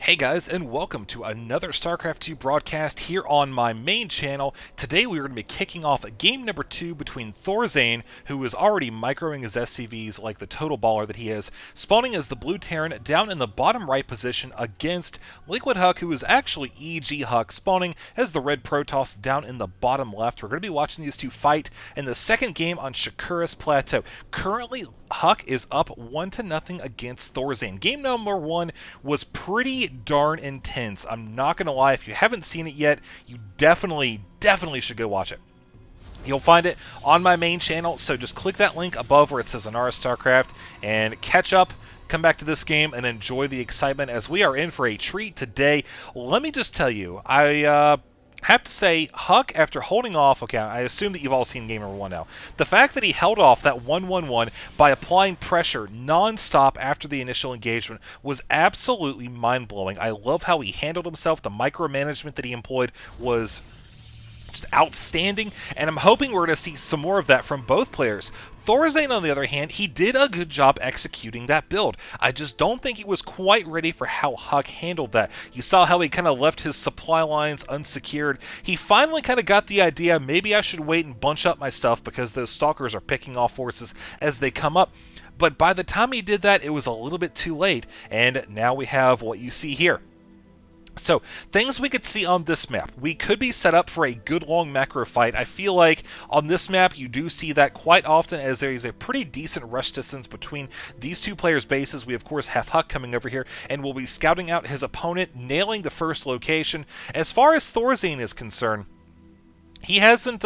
Hey guys, and welcome to another StarCraft 2 broadcast here on my main channel. Today we are going to be kicking off game number 2 between ThorZaiN, who is already microing his SCVs like the total baller that he is, spawning as the blue Terran down in the bottom right position against EG.HuK, who is actually EG.HuK, spawning as the red Protoss down in the bottom left. We're going to be watching these two fight in the second game on Ahnaris Plateau. Currently, HuK is up 1-0 against ThorZaiN. Game number 1 was pretty darn intense. I'm not going to lie, if you haven't seen it yet, you definitely should go watch it. You'll find it on my main channel, so just click that link above where it says Ahnaris Starcraft and catch up. Come back to this game and enjoy the excitement as we are in for a treat today. Let me just tell you, I have to say, HuK, after holding off, okay, I assume that you've all seen game number 1 now. The fact that he held off that 1-1-1 by applying pressure non-stop after the initial engagement was absolutely mind-blowing. I love how he handled himself. The micromanagement that he employed was just outstanding, and I'm hoping we're going to see some more of that from both players. ThorZaiN, on the other hand, he did a good job executing that build. I just don't think he was quite ready for how HuK handled that. You saw how he kind of left his supply lines unsecured. He finally kind of got the idea, maybe I should wait and bunch up my stuff because those stalkers are picking off forces as they come up. But by the time he did that, it was a little bit too late, and now we have what you see here. So, things we could see on this map. We could be set up for a good long macro fight. I feel like on this map you do see that quite often, as there is a pretty decent rush distance between these two players' bases. We of course have HuK coming over here and will be scouting out his opponent, nailing the first location. As far as ThorZaiN is concerned, he hasn't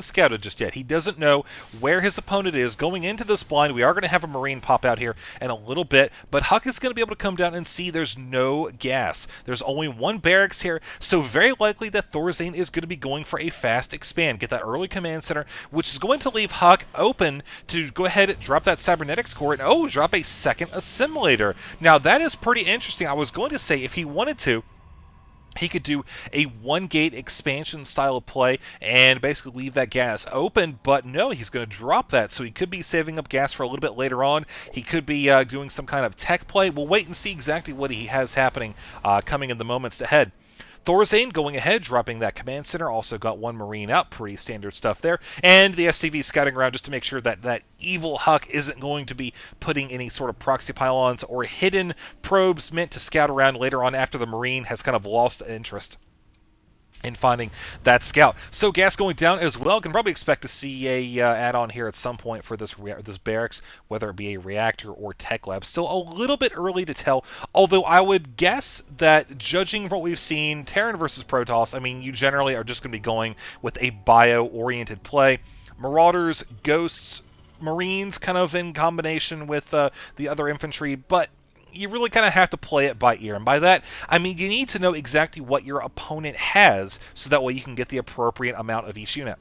scouted just yet. He doesn't know where his opponent is. Going into this blind, we are going to have a Marine pop out here in a little bit, but HuK is going to be able to come down and see there's no gas. There's only one barracks here, so very likely that ThorZaiN is going to be going for a fast expand. Get that early command center, which is going to leave HuK open to go ahead and drop that cybernetics core and, drop a second assimilator. Now, that is pretty interesting. I was going to say, if he wanted to, he could do a one-gate expansion style of play and basically leave that gas open, but no, he's going to drop that, so he could be saving up gas for a little bit later on. He could be doing some kind of tech play. We'll wait and see exactly what he has happening coming in the moments ahead. ThorZaiN going ahead, dropping that command center, also got one Marine out, pretty standard stuff there, and the SCV scouting around just to make sure that that evil HuK isn't going to be putting any sort of proxy pylons or hidden probes meant to scout around later on after the Marine has kind of lost interest in finding that scout. So gas going down as well. Can probably expect to see a add-on here at some point for this barracks, whether it be a reactor or tech lab. Still a little bit early to tell, although I would guess that, judging from what we've seen, Terran versus Protoss, I mean, you generally are just going to be going with a bio-oriented play. Marauders, Ghosts, Marines kind of in combination with the other infantry, but you really kind of have to play it by ear. And by that, I mean you need to know exactly what your opponent has, so that way you can get the appropriate amount of each unit.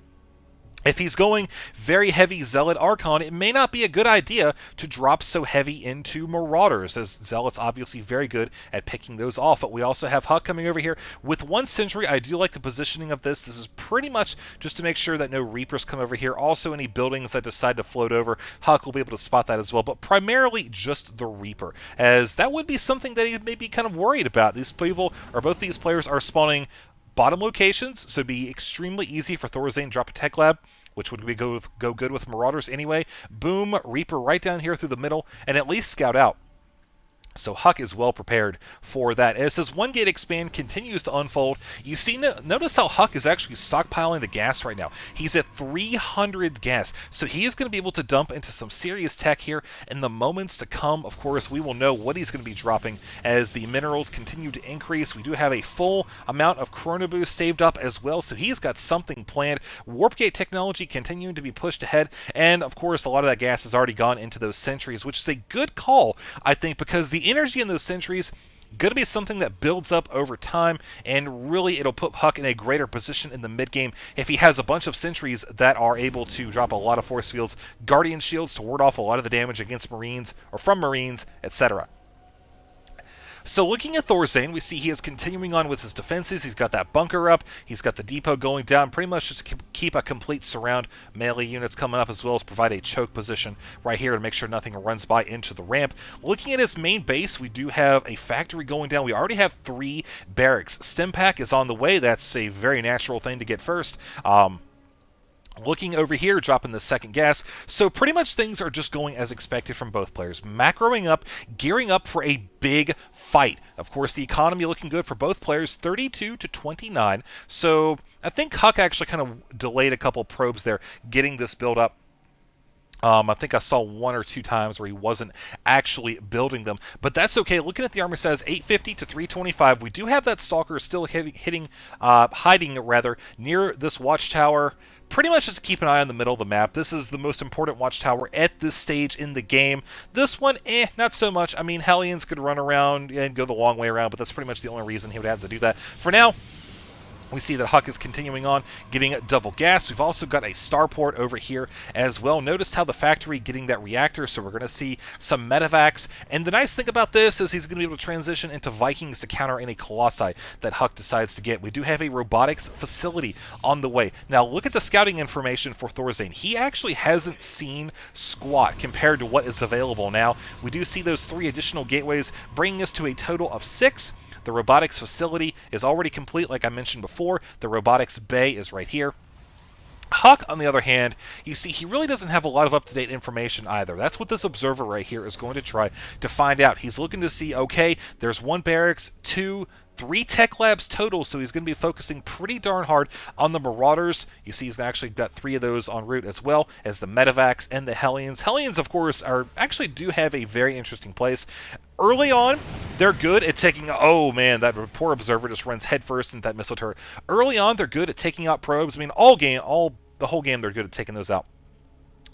If he's going very heavy Zealot Archon, it may not be a good idea to drop so heavy into Marauders, as Zealot's obviously very good at picking those off. But we also have HuK coming over here with one Sentry. I do like the positioning of this. This is pretty much just to make sure that no Reapers come over here. Also, any buildings that decide to float over, HuK will be able to spot that as well. But primarily just the Reaper, as that would be something that he may be kind of worried about. These people, or both these players, are spawning bottom locations, so it'd be extremely easy for ThorZaiN to drop a tech lab, which would go good with Marauders anyway. Boom, Reaper right down here through the middle, and at least scout out. So HuK is well prepared for that. As this one-gate expand continues to unfold, you see, notice how HuK is actually stockpiling the gas right now. He's at 300 gas, so he is going to be able to dump into some serious tech here in the moments to come. Of course, we will know what he's going to be dropping as the minerals continue to increase. We do have a full amount of Chrono Boost saved up as well, so he's got something planned. Warp Gate technology continuing to be pushed ahead, and of course, a lot of that gas has already gone into those sentries, which is a good call, I think, because the energy in those sentries going to be something that builds up over time, and really it'll put HuK in a greater position in the mid-game if he has a bunch of sentries that are able to drop a lot of force fields, guardian shields to ward off a lot of the damage against Marines or from Marines, etc. So looking at ThorZaiN, we see he is continuing on with his defenses. He's got that bunker up. He's got the depot going down, pretty much just to keep a complete surround. Melee units coming up, as well as provide a choke position right here to make sure nothing runs by into the ramp. Looking at his main base, we do have a factory going down. We already have 3 barracks. Stim-Pack is on the way. That's a very natural thing to get first. Looking over here, dropping the second gas. So pretty much things are just going as expected from both players. Macroing up, gearing up for a big fight. Of course, the economy looking good for both players, 32 to 29. So I think HuK actually kind of delayed a couple probes there, getting this build up. I think I saw 1 or 2 times where he wasn't actually building them, but that's okay. Looking at the armor says 850 to 325. We do have that Stalker still hiding near this watchtower. Pretty much just keep an eye on the middle of the map. This is the most important watchtower at this stage in the game. This one, not so much. I mean, Hellions could run around and go the long way around, but that's pretty much the only reason he would have to do that. For now, we see that HuK is continuing on, getting double gas. We've also got a starport over here as well. Notice how the factory getting that reactor, so we're going to see some medevacs. And the nice thing about this is he's going to be able to transition into Vikings to counter any Colossi that HuK decides to get. We do have a robotics facility on the way. Now look at the scouting information for ThorZaiN. He actually hasn't seen squat compared to what is available now. We do see those 3 additional gateways, bringing us to a total of 6. The robotics facility is already complete, like I mentioned before. The robotics bay is right here. HuK, on the other hand, you see he really doesn't have a lot of up-to-date information either. That's what this observer right here is going to try to find out. He's looking to see, okay, there's 1 barracks, 2, 3 tech labs total, so he's going to be focusing pretty darn hard on the Marauders. You see he's actually got 3 of those en route, as well as the medevacs and the Hellions. Hellions, of course, actually do have a very interesting place. Early on, they're good at taking... Oh, man, that poor observer just runs headfirst into that missile turret. Early on, they're good at taking out probes. I mean, the whole game, they're good at taking those out.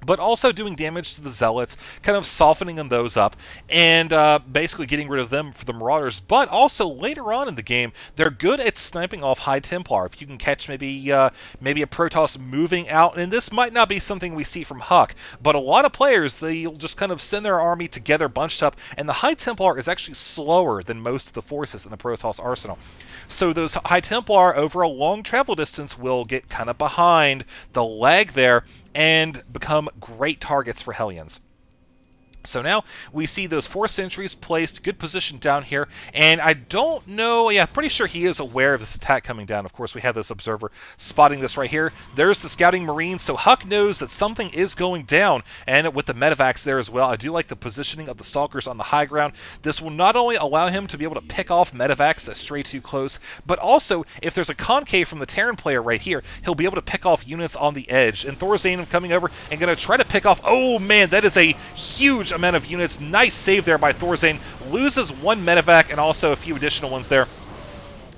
But also doing damage to the Zealots, kind of softening those up, and basically getting rid of them for the Marauders. But also, later on in the game, they're good at sniping off High Templar. If you can catch maybe a Protoss moving out, and this might not be something we see from HuK, but a lot of players, they'll just kind of send their army together, bunched up, and the High Templar is actually slower than most of the forces in the Protoss arsenal. So those High Templar, over a long travel distance, will get kind of behind the lag there, and become great targets for Hellions. So now we see those 4 sentries placed, good position down here, and I don't know, yeah, pretty sure he is aware of this attack coming down. Of course, we have this observer spotting this right here. There's the scouting marine, so HuK knows that something is going down, and with the medevacs there as well. I do like the positioning of the Stalkers on the high ground. This will not only allow him to be able to pick off medevacs that stray too close, but also, if there's a concave from the Terran player right here, he'll be able to pick off units on the edge. And ThorZaiN coming over and going to try to pick off... Oh, man, that is a huge amount of units. Nice save there by ThorZaiN. Loses 1 medevac and also a few additional ones there.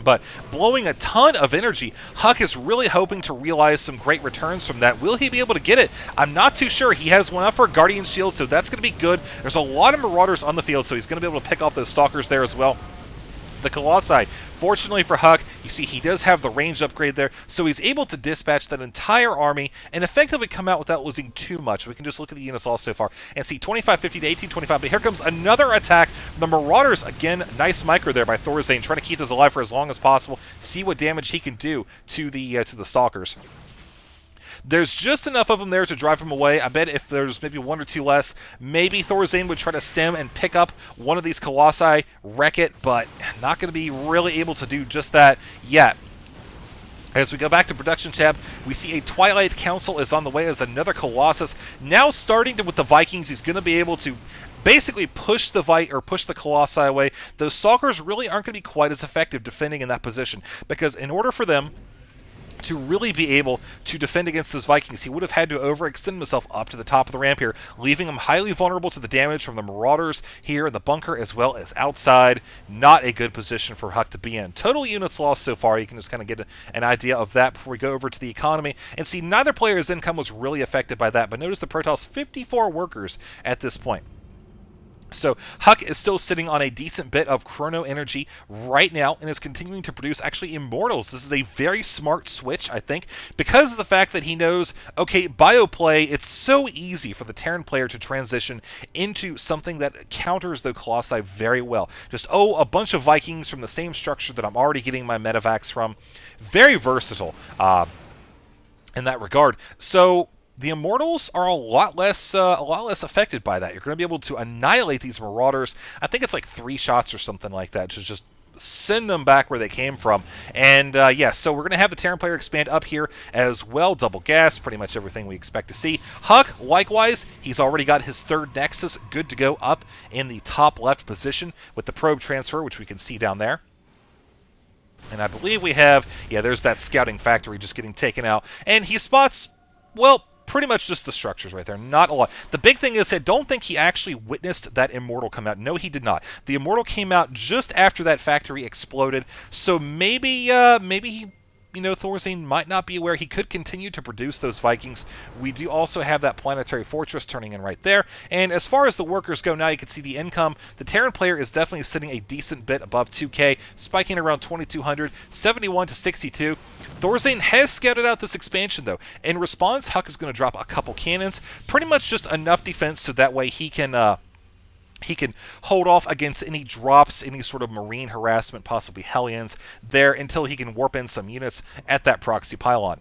But blowing a ton of energy, HuK is really hoping to realize some great returns from that. Will he be able to get it? I'm not too sure. He has 1 up for a Guardian Shield, so that's going to be good. There's a lot of Marauders on the field, so he's going to be able to pick off those Stalkers there as well. The Colossi, fortunately for HuK, you see he does have the range upgrade there, so he's able to dispatch that entire army and effectively come out without losing too much. We can just look at the units all so far and see 2550 to 1825, but here comes another attack. The Marauders, again, nice micro there by ThorZaiN, trying to keep this alive for as long as possible, see what damage he can do to the Stalkers. There's just enough of them there to drive him away. I bet if there's maybe 1 or 2 less, maybe ThorZaiN would try to stem and pick up one of these Colossi, wreck it, but not going to be really able to do just that yet. As we go back to production tab, we see a Twilight Council is on the way as another Colossus. Now starting with the Vikings, he's going to be able to basically push the Colossi away. Those Stalkers really aren't going to be quite as effective defending in that position, because in order for them to really be able to defend against those Vikings, he would have had to overextend himself up to the top of the ramp here, leaving him highly vulnerable to the damage from the Marauders here in the bunker as well as outside. Not a good position for HuK to be in. Total units lost so far. You can just kind of get an idea of that before we go over to the economy and see neither player's income was really affected by that, but notice the Protoss 54 workers at this point. So HuK is still sitting on a decent bit of chrono energy right now and is continuing to produce actually immortals. This is a very smart switch, I think, because of the fact that he knows, okay, bioplay, it's so easy for the Terran player to transition into something that counters the Colossi very well. Just, oh, a bunch of Vikings from the same structure that I'm already getting my medevacs from. Very versatile in that regard. So the Immortals are a lot less affected by that. You're going to be able to annihilate these Marauders. I think it's like 3 shots or something like that to just send them back where they came from. And yeah, so we're going to have the Terran player expand up here as well. Double gas, pretty much everything we expect to see. HuK, likewise, he's already got his 3rd Nexus good to go up in the top left position with the probe transfer, which we can see down there. And I believe we have, yeah, there's that scouting factory just getting taken out. And he spots, well, pretty much just the structures right there, not a lot. The big thing is, I don't think he actually witnessed that Immortal come out. No, he did not. The Immortal came out just after that factory exploded, so maybe he, ThorZaiN might not be aware. He could continue to produce those Vikings. We do also have that planetary fortress turning in right there. And as far as the workers go, now you can see the income. The Terran player is definitely sitting a decent bit above 2K, spiking around 2,200, 71 to 62. ThorZaiN has scouted out this expansion, though. In response, HuK is going to drop a couple cannons, pretty much just enough defense so that way he can hold off against any drops, any sort of marine harassment, possibly Hellions, there until he can warp in some units at that proxy pylon.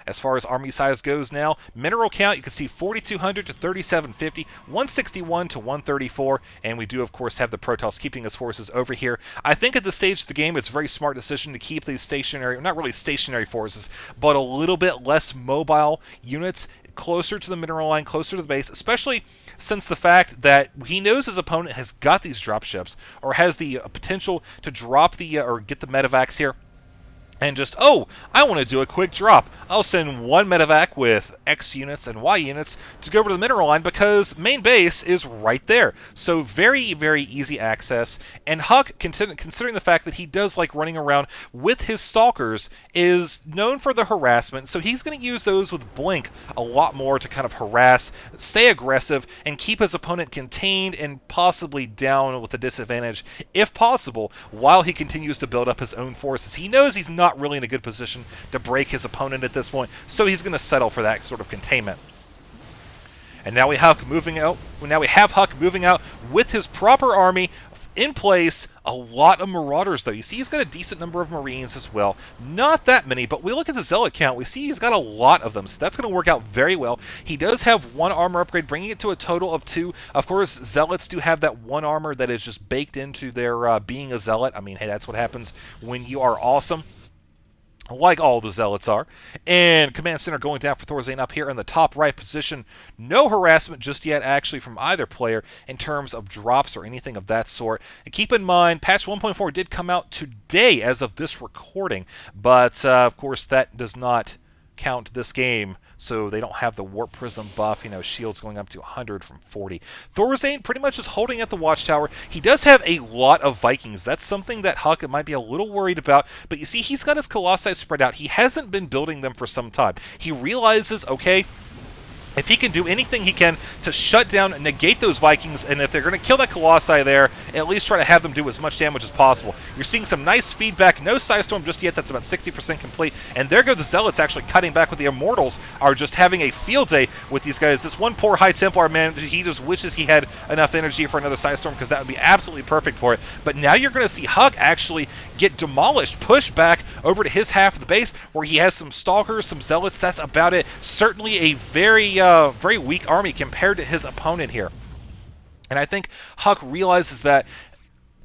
As far as army size goes now, mineral count, you can see 4,200 to 3,750, 161 to 134, and we do, of course, have the Protoss keeping his forces over here. I think at this stage of the game, it's a very smart decision to keep these stationary, not really stationary forces, but a little bit less mobile units closer to the mineral line, closer to the base, especially since the fact that he knows his opponent has got these dropships or has the potential to drop the or get the medevacs here. And just, oh, I want to do a quick drop. I'll send 1 medevac with X units and Y units to go over to the mineral line because main base is right there. So very, very easy access. And HuK, considering the fact that he does like running around with his stalkers, is known for the harassment. So he's going to use those with Blink a lot more to kind of harass, stay aggressive, and keep his opponent contained and possibly down with a disadvantage, if possible, while he continues to build up his own forces. He knows he's not really in a good position to break his opponent at this point, so he's going to settle for that sort of containment. And now we have HuK moving out. Now we have HuK moving out with his proper army in place. A lot of Marauders, though. You see he's got a decent number of Marines as well. Not that many, but we look at the Zealot count. We see he's got a lot of them, so that's going to work out very well. He does have 1 armor upgrade, bringing it to a total of 2. Of course, Zealots do have that 1 armor that is just baked into their being a Zealot. I mean, hey, that's what happens when you are awesome, like all the Zealots are. And Command Center going down for ThorZaiN up here in the top right position. No harassment just yet, actually, from either player in terms of drops or anything of that sort. And keep in mind, patch 1.4 did come out today as of this recording, but of course that does not count this game, so they don't have the Warp Prism buff, shields going up to 100 from 40. ThorZaiN pretty much is holding at the Watchtower. He does have a lot of Vikings. That's something that HuK might be a little worried about, but you see he's got his Colossi spread out. He hasn't been building them for some time. He realizes, okay, if he can do anything he can to shut down and negate those Vikings, and if they're going to kill that Colossi there, at least try to have them do as much damage as possible. You're seeing some nice feedback. No Psystorm just yet. That's about 60% complete. And there go the Zealots actually cutting back with the Immortals, are just having a field day with these guys. This one poor High Templar, man, he just wishes he had enough energy for another Psystorm because that would be absolutely perfect for it. But now you're going to see HuK actually get demolished, pushed back over to his half of the base where he has some Stalkers, some Zealots. That's about it. Certainly a very weak army compared to his opponent here. And I think HuK realizes that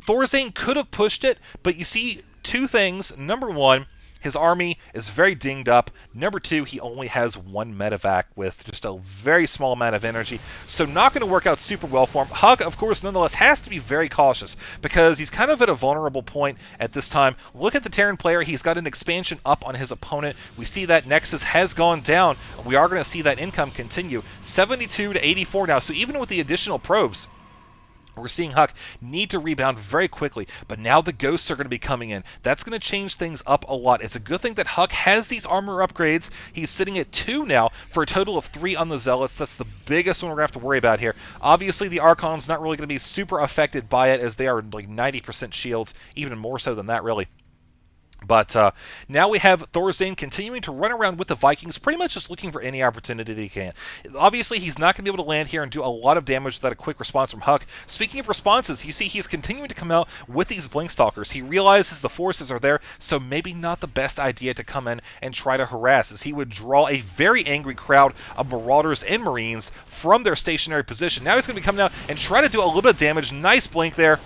ThorZaiN could have pushed it, but you see 2 things. Number 1, his army is very dinged up. Number 2, he only has 1 medevac with just a very small amount of energy, so not going to work out super well for him. HuK, of course, nonetheless has to be very cautious because he's kind of at a vulnerable point at this time. Look at the Terran player. He's got an expansion up on his opponent. We see that Nexus has gone down. We are going to see that income continue. 72 to 84 now, so even with the additional probes, We're seeing HuK need to rebound very quickly, but now the Ghosts are going to be coming in. That's going to change things up a lot. It's a good thing that HuK has these armor upgrades. He's sitting at 2 now for a total of 3 on the Zealots. That's the biggest one we're going to have to worry about here. Obviously, the Archon's not really going to be super affected by it, as they are like 90% shields, even more so than that, really. But now we have ThorZaiN continuing to run around with the Vikings, pretty much just looking for any opportunity that he can. Obviously, he's not going to be able to land here and do a lot of damage without a quick response from HuK. Speaking of responses, you see he's continuing to come out with these Blink Stalkers. He realizes the forces are there, so maybe not the best idea to come in and try to harass, as he would draw a very angry crowd of Marauders and Marines from their stationary position. Now he's going to be coming out and try to do a little bit of damage. Nice blink there.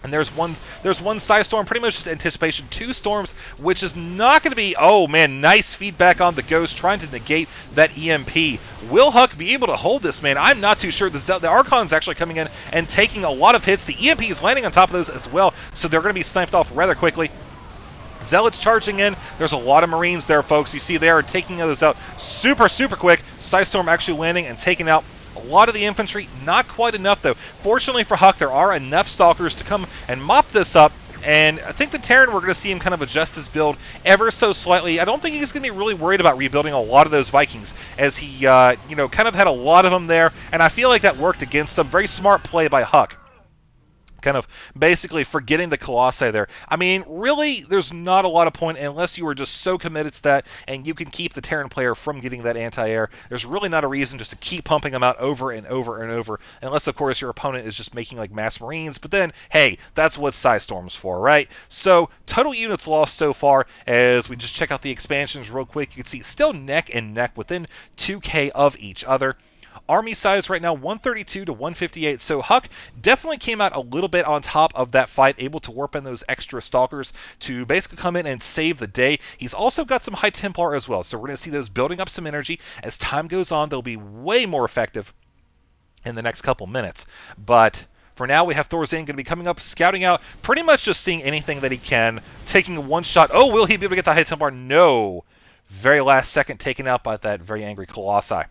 And there's one Psy Storm, pretty much just anticipation. 2 storms, which is not going to be... Oh, man, nice feedback on the Ghost, trying to negate that EMP. Will HuK be able to hold this, man? I'm not too sure. The Archon's actually coming in and taking a lot of hits. The EMP is landing on top of those as well, so they're going to be sniped off rather quickly. Zealots charging in. There's a lot of Marines there, folks. You see they are taking those out super, super quick. Psy Storm actually landing and taking out a lot of the infantry. Not quite enough, though. Fortunately for HuK, there are enough Stalkers to come and mop this up. And I think the Terran, we're going to see him kind of adjust his build ever so slightly. I don't think he's going to be really worried about rebuilding a lot of those Vikings, as he, you know, kind of had a lot of them there. And I feel like that worked against him. Very smart play by HuK. Kind of basically forgetting the Colossi there. I mean, really, there's not a lot of point unless you are just so committed to that and you can keep the Terran player from getting that anti-air. There's really not a reason just to keep pumping them out over and over and over, unless, of course, your opponent is just making, like, mass Marines. But then, hey, that's what Psy Storm's for, right? So, total units lost so far, as we just check out the expansions real quick. You can see still neck and neck within 2K of each other. Army size right now, 132 to 158, so HuK definitely came out a little bit on top of that fight, able to warp in those extra Stalkers to basically come in and save the day. He's also got some High Templar as well, so we're going to see those building up some energy. As time goes on, they'll be way more effective in the next couple minutes. But for now, we have ThorZaiN going to be coming up, scouting out, pretty much just seeing anything that he can, taking one shot. Oh, will he be able to get the High Templar? No. Very last second, taken out by that very angry Colossi.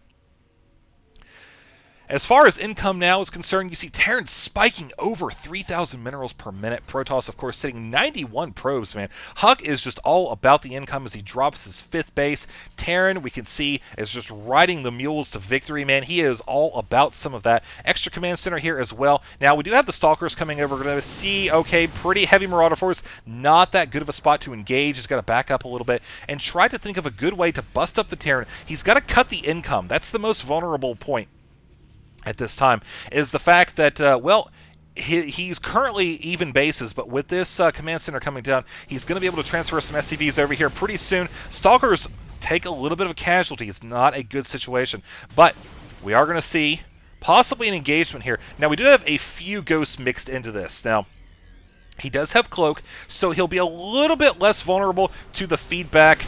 As far as income now is concerned, you see Terran spiking over 3,000 minerals per minute. Protoss, of course, sitting 91 probes, man. HuK is just all about the income as he drops his 5th base. Terran, we can see, is just riding the mules to victory, man. He is all about some of that. Extra command center here as well. Now, we do have the Stalkers coming over. We're going to see, okay, pretty heavy Marauder force. Not that good of a spot to engage. He's got to back up a little bit and try to think of a good way to bust up the Terran. He's got to cut the income. That's the most vulnerable point at this time, is the fact that, well, he's currently even bases, but with this command center coming down, he's going to be able to transfer some SCVs over here pretty soon. Stalkers take a little bit of a casualty. It's not a good situation, but we are going to see possibly an engagement here. Now, we do have a few Ghosts mixed into this. Now, he does have Cloak, so he'll be a little bit less vulnerable to the feedback.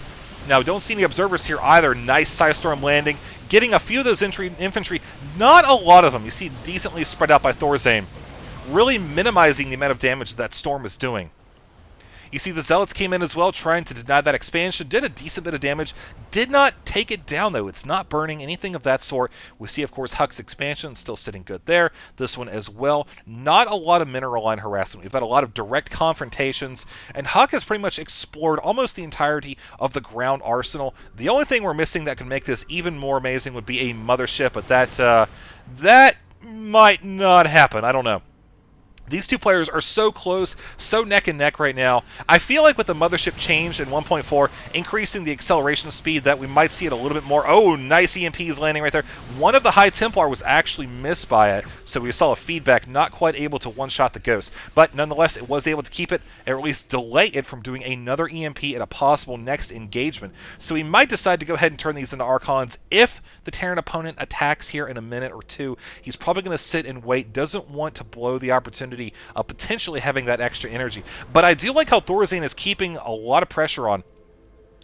Now, don't see any observers here either. Nice Psystorm landing. Getting a few of those infantry, not a lot of them. You see decently spread out by ThorZaiN. Really minimizing the amount of damage that Storm is doing. You see the Zealots came in as well, trying to deny that expansion. Did a decent bit of damage. Did not take it down, though. It's not burning, anything of that sort. We see, of course, HuK's expansion still sitting good there. This one as well. Not a lot of mineral line harassment. We've had a lot of direct confrontations, and HuK has pretty much explored almost the entirety of the ground arsenal. The only thing we're missing that can make this even more amazing would be a mothership, but that might not happen. I don't know. These two players are so close, so neck and neck right now. I feel like with the mothership change in 1.4, increasing the acceleration speed, that we might see it a little bit more. Oh, nice EMPs landing right there. One of the High Templar was actually missed by it, so we saw a feedback, not quite able to one-shot the Ghost. But nonetheless, it was able to keep it, or at least delay it from doing another EMP at a possible next engagement. So he might decide to go ahead and turn these into Archons if the Terran opponent attacks here in a minute or two. He's probably going to sit and wait, doesn't want to blow the opportunity of potentially having that extra energy. But I do like how ThorZaiN is keeping a lot of pressure on.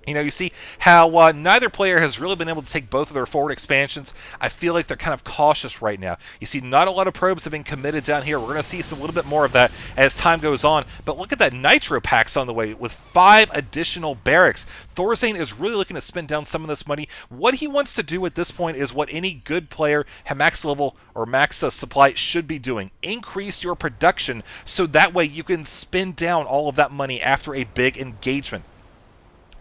You know, you see how neither player has really been able to take both of their forward expansions. I feel like they're kind of cautious right now. You see, not a lot of probes have been committed down here. We're going to see a little bit more of that as time goes on. But look at that nitro packs on the way with 5 additional barracks. ThorZaiN is really looking to spend down some of this money. What he wants to do at this point is what any good player at max level or max supply should be doing. Increase your production so that way you can spend down all of that money after a big engagement.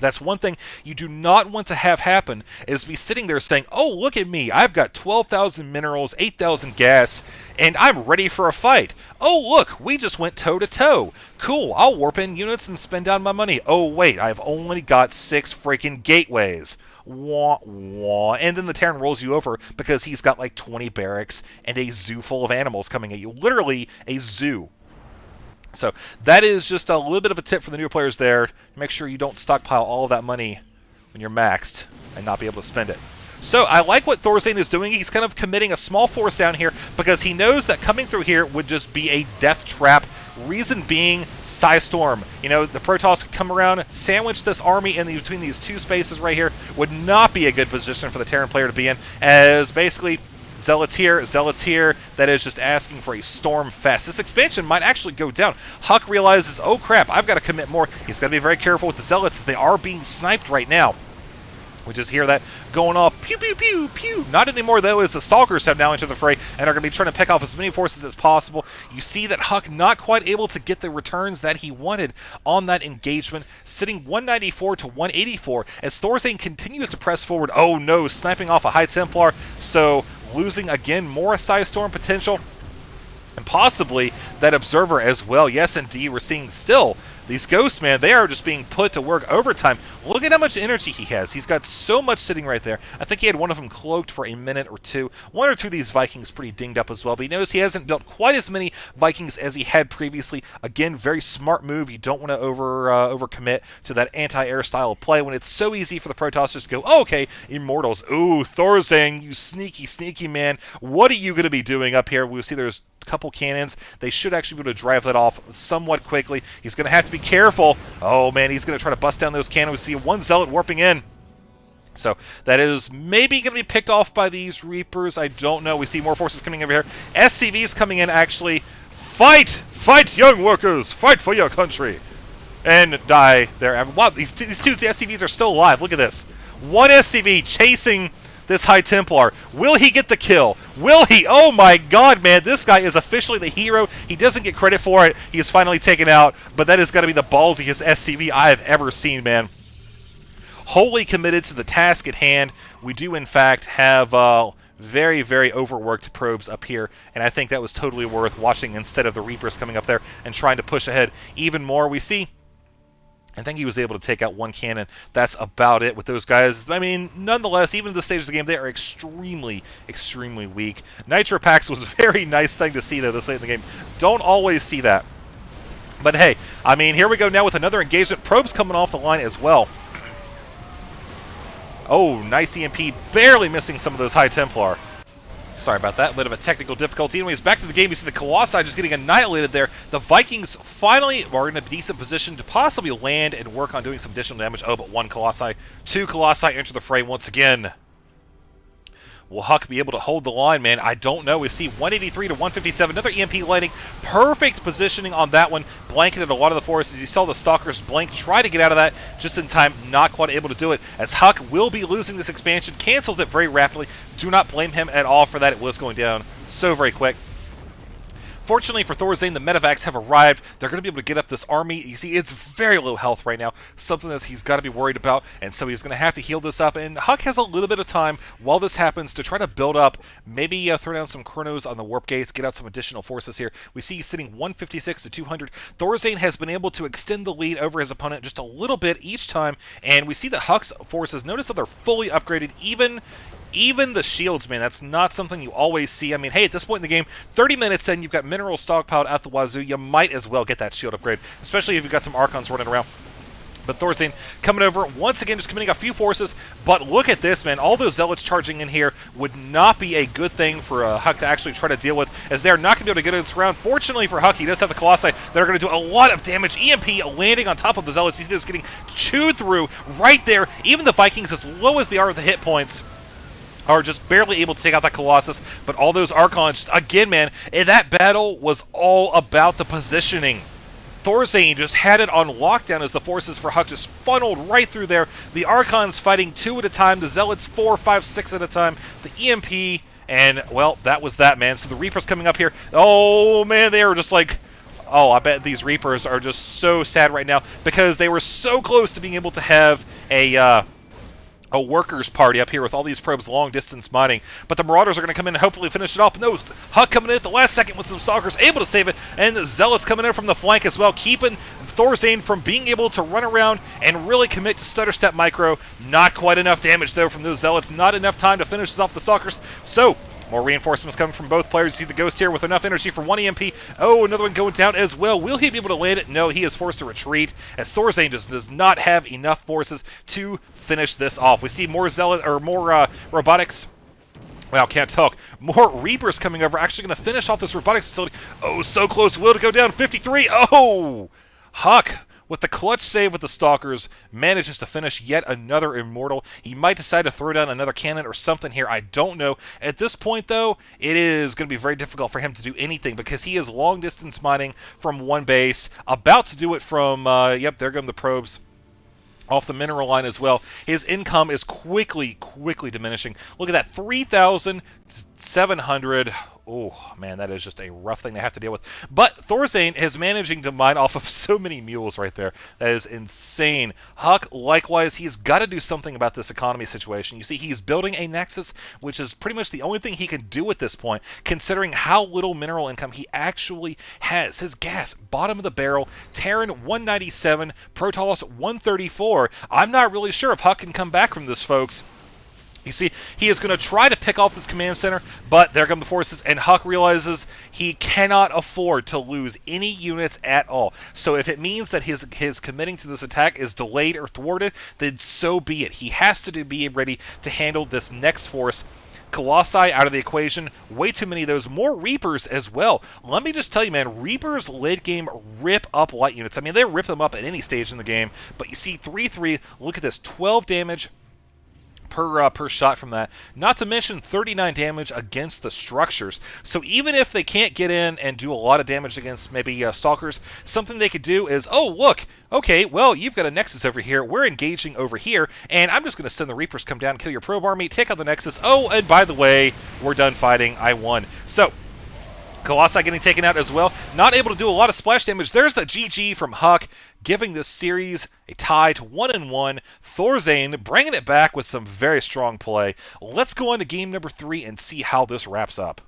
That's one thing you do not want to have happen, is be sitting there saying, oh, look at me, I've got 12,000 minerals, 8,000 gas, and I'm ready for a fight. Oh, look, we just went toe-to-toe. Cool, I'll warp in units and spend down my money. Oh, wait, I've only got 6 freaking gateways. Wah, wah. And then the Terran rolls you over because he's got like 20 barracks and a zoo full of animals coming at you. Literally a zoo. So that is just a little bit of a tip for the new players there. Make sure you don't stockpile all of that money when you're maxed and not be able to spend it. So I like what ThorZaiN is doing. He's kind of committing a small force down here because he knows that coming through here would just be a death trap. Reason being, Psystorm. You know, the Protoss could come around, sandwich this army in between these 2 spaces right here. Would not be a good position for the Terran player to be in, as basically Zealoteer, that is just asking for a storm fest. This expansion might actually go down. HuK realizes, oh crap, I've got to commit more. He's got to be very careful with the Zealots as they are being sniped right now. We just hear that going off, pew, pew, pew, pew. Not anymore, though, as the Stalkers have now entered the fray and are going to be trying to pick off as many forces as possible. You see that HuK not quite able to get the returns that he wanted on that engagement, sitting 194 to 184 as ThorZaiN continues to press forward. Oh no, sniping off a High Templar, so losing again more Psystorm potential. And possibly that Observer as well. Yes, indeed, we're seeing still these Ghosts, man, they are just being put to work overtime. Look at how much energy he has. He's got so much sitting right there. I think he had one of them cloaked for a minute or two. 1 or 2 of these Vikings pretty dinged up as well, but you notice he hasn't built quite as many Vikings as he had previously. Again, very smart move. You don't want to overcommit to that anti-air style of play when it's so easy for the Protoss just to go, oh, okay, Immortals. Ooh, ThorZaiN, you sneaky, sneaky man. What are you going to be doing up here? We'll see there's couple cannons. They should actually be able to drive that off somewhat quickly. He's going to have to be careful. Oh man, he's going to try to bust down those cannons. We see 1 Zealot warping in. So that is maybe going to be picked off by these Reapers. I don't know. We see more forces coming over here. SCVs coming in actually. Fight! Fight, young workers! Fight for your country! And die there. Wow, these 2 SCVs are still alive. Look at this. 1 SCV chasing this High Templar. Will he get the kill? Will he? Oh my god, man. This guy is officially the hero. He doesn't get credit for it. He is finally taken out, but that is going to be the ballsiest SCV I have ever seen, man. Wholly committed to the task at hand. We do, in fact, have very, very overworked probes up here, and I think that was totally worth watching instead of the Reapers coming up there and trying to push ahead even more. We see I think he was able to take out 1 cannon. That's about it with those guys. I mean, nonetheless, even at this stage of the game, they are extremely, extremely weak. Nitro packs was a very nice thing to see, though, this late in the game. Don't always see that. But hey, I mean, here we go now with another engagement. Probes coming off the line as well. Oh, nice EMP. Barely missing some of those High Templar. Sorry about that, bit of a technical difficulty. Anyways, back to the game. You see the Colossi just getting annihilated there. The Vikings finally are in a decent position to possibly land and work on doing some additional damage. Oh, but 1 Colossi. 2 Colossi enter the fray once again. Will HuK be able to hold the line, man? I don't know. We see 183 to 157. Another EMP landing. Perfect positioning on that one. Blanketed a lot of the forces. You saw the Stalkers blink. Try to get out of that just in time. Not quite able to do it. As HuK will be losing this expansion. Cancels it very rapidly. Do not blame him at all for that. It was going down so very quick. Fortunately for ThorZaiN, the medevacs have arrived. They're going to be able to get up this army. You see, it's very low health right now, something that he's got to be worried about, and so he's going to have to heal this up. And HuK has a little bit of time while this happens to try to build up, maybe throw down some chronos on the warp gates, get out some additional forces here. We see he's sitting 156 to 200. ThorZaiN has been able to extend the lead over his opponent just a little bit each time, and we see that HuK's forces, notice that they're fully upgraded, even the shields, man. That's not something you always see. I mean, hey, at this point in the game, 30 minutes in, you've got minerals stockpiled at the wazoo. You might as well get that shield upgrade, especially if you've got some Archons running around. But ThorZaiN coming over, once again, just committing a few forces. But look at this, man. All those Zealots charging in here would not be a good thing for HuK to actually try to deal with, as they're not going to be able to get this round. Fortunately for HuK, he does have the Colossi that are going to do a lot of damage. EMP landing on top of the Zealots. He's just getting chewed through right there. Even the Vikings, as low as they are with the hit points, are just barely able to take out that Colossus. But all those Archons, again, man, that battle was all about the positioning. ThorZaiN just had it on lockdown as the forces for HuK just funneled right through there. The Archons fighting 2 at a time, the Zealots 4, 5, 6 at a time, the EMP, and, well, that was that, man. So the Reapers coming up here. Oh, man, they were just like, oh, I bet these Reapers are just so sad right now because they were so close to being able to have a workers' party up here with all these probes long-distance mining. But the Marauders are going to come in and hopefully finish it off. No, HuK coming in at the last second with some Stalkers, able to save it, and the Zealots coming in from the flank as well, keeping ThorZaiN from being able to run around and really commit to Stutter Step Micro. Not quite enough damage, though, from those Zealots. Not enough time to finish off the Stalkers. So more reinforcements coming from both players. You see the Ghost here with enough energy for one EMP. Oh, another one going down as well. Will he be able to land it? No, he is forced to retreat, as ThorZaiN just does not have enough forces to finish this off. We see more robotics. Well, can't talk. More Reapers coming over, actually going to finish off this robotics facility. Oh, so close. Will to go down 53. Oh! HuK, with the clutch save with the Stalkers, manages to finish yet another Immortal. He might decide to throw down another cannon or something here. I don't know. At this point, though, it is going to be very difficult for him to do anything because he is long-distance mining from one base, about to do it from, yep, there go the probes off the mineral line as well. His income is quickly diminishing. Look at that, 3,700. Oh, man, that is just a rough thing to have to deal with. But ThorZaiN is managing to mine off of so many mules right there. That is insane. HuK, likewise, he's got to do something about this economy situation. You see, he's building a Nexus, which is pretty much the only thing he can do at this point, considering how little mineral income he actually has. His gas, bottom of the barrel, Terran 197, Protoss 134. I'm not really sure if HuK can come back from this, folks. You see, he is going to try to pick off this command center, but there come the forces, and HuK realizes he cannot afford to lose any units at all. So if it means that his committing to this attack is delayed or thwarted, then so be it. He has to be ready to handle this next force. Colossi out of the equation, way too many of those. More Reapers as well. Let me just tell you, man, Reapers late game rip up light units. I mean, they rip them up at any stage in the game, but you see 3-3, look at this, 12 damage per shot from that, not to mention 39 damage against the structures. So even if they can't get in and do a lot of damage against maybe Stalkers, something they could do is, oh, look, okay, well, you've got a Nexus over here, we're engaging over here, and I'm just going to send the Reapers come down and kill your probe army, take out the Nexus. Oh, and by the way, we're done fighting, I won. So Colossi getting taken out as well. Not able to do a lot of splash damage. There's the GG from HuK, giving this series a tie to 1-1. ThorZaiN bringing it back with some very strong play. Let's go on to game number 3 and see how this wraps up.